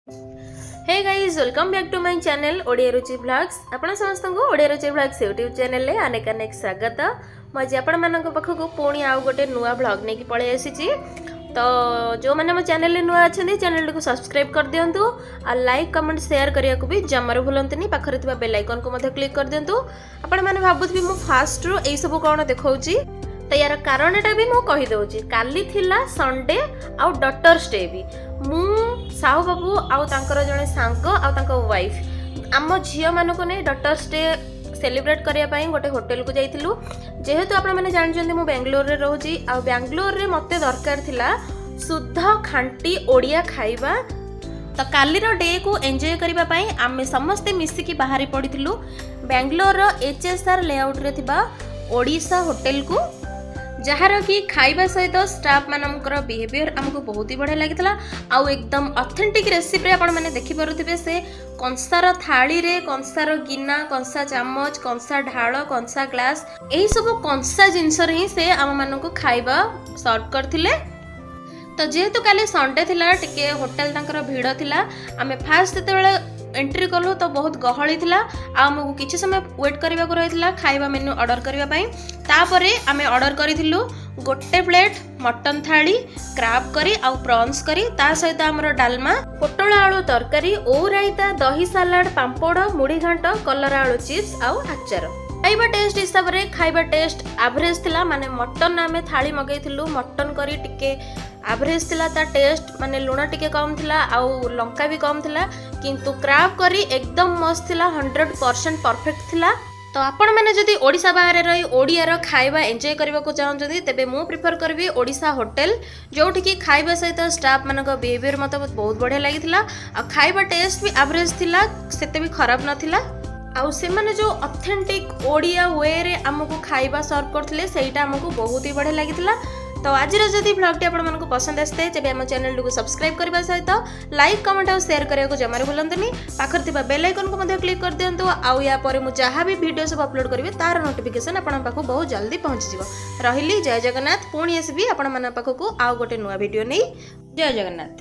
Hey guys welcome back to my channel Odia Ruchi vlogs. आपण समस्त को Odia Ruchi vlogs YouTube channel ले अनेक अनेक स्वागत। मज आपण मानक पाखक पुणी आउ गोटे नुआ व्लॉग नहीं पळै आसीची। तो जो मैंने मो चैनल ले नुआ अच्छे चैनल को सब्सक्राइब कर दिंतु आ लाइक कमेंट शेयर करिया को भी जमार भूलंतनी पाखरे थिबा बेल आइकन को मध्य क्लिक कर दिंतु। आपण माने भाबुथबी मो फास्ट रो एई सब कोन देखौची तो यार कारणटा भी मु कहि दउची। काली थिला संडे आउ डॉटर्स डे भी मु साहू बाबू आउ तांकर जने सांग आउ तांकर वाइफ आम झियो मानको ने डॉटर्स डे सेलिब्रेट करिया पई गोटे होटल को जाइतिलु। जेहेतु आपण माने जानछन्ते मु बेंगलोर रे रहूची आ बेंगलोर रे मते दरकार थिला शुद्ध खांटी ओडिया खाइबा। तो काली रो डे को एंजॉय करिबा पई आमे समस्त मिसिकी बाहरी पड़िथिलु बेंगलोर रो एचएसआर लेआउट रे थिबा ओडिशा होटल को, जहार कि खाइबा सहित स्टाफ मानकर बिहेवियर आमको बहुत ही बढ़िया लगी। आउ एकदम ऑथेंटिक रेसिपी आपण माने देखि पारुथिबे से कंसार थाली रे कंसार गिना कंसा चामच कंसा ढाल कंसा ग्लास एही सब कंसा जिनस रे से आम मानको खाइबा सर्व करथिले। तो जेहेतु काली संडे थिला टिके होटल तांकर भीड़ थिला आमे फास्ट जेतेबेले एंट्री कलु तो बहुत गहली थिला आमको किछि समय वेट करबा को रहितला खाइबा मेन्यू ऑर्डर करबा पई। तापरे आमे ऑर्डर करिथिलु गोटे प्लेट मटन थाली क्राब करी आउ प्रॉन्स करी ता सहित हमर डालमा पोटल आलू तरकारी ओ रायता दही सलाड पांपड़ मुड़ी घांट कलरा आलू चिप्स आउ आचार। खाइबा टेस्ट हिसाब रे खाइबा टेस्ट एवरेज थिला माने मटन आमे थाली मगैथिलु मटन करी टिके एवरेज थिला ता टेस्ट माने लुण टिके कम थिला आउ लंका भी कम थिला किंतु क्राब करी एकदम मस्त थिला 100% परफेक्ट थिला। तो आपण मैंने जदि ओडिशा बाहर रही ओडियार खाइबा एंजॉय करबा को चाहते तेबे मु प्रिफर करबी ओडिशा होटल जोठी कि खाइबा सहित स्टाफ मानक बिहेवियर मत बहुत बढ़िया लागिथिला आ खाइबा टेस्ट भी एवरेज थिला सेते भी खराब नथिला। आउ से माने जो ऑथेंटिक ओडिया वे रे हमको खाइबा सर्व करथिले सेटा हमको बहुत ही बढ़िया लागिथिला। तो आज जदि ब्लॉग टी आपण मानको पसंद आसते तेबे हम चैनल को सब्सक्राइब करबा सहित लाइक कमेंट और शेयर करिया को जमार भूलंतनी पाखर थिबा बेल आइकन को मध्य क्लिक कर दियंतु। आउ या परे मु जहा भी वीडियो सब अपलोड करबे तार नोटिफिकेशन आपण पाखो बहुत जल्दी पहुंच जिवो। रहिली जय जगन्नाथ पुणी आसबी आपण मन पाखो आउ गोटे नुवा वीडियो नै। जय जगन्नाथ।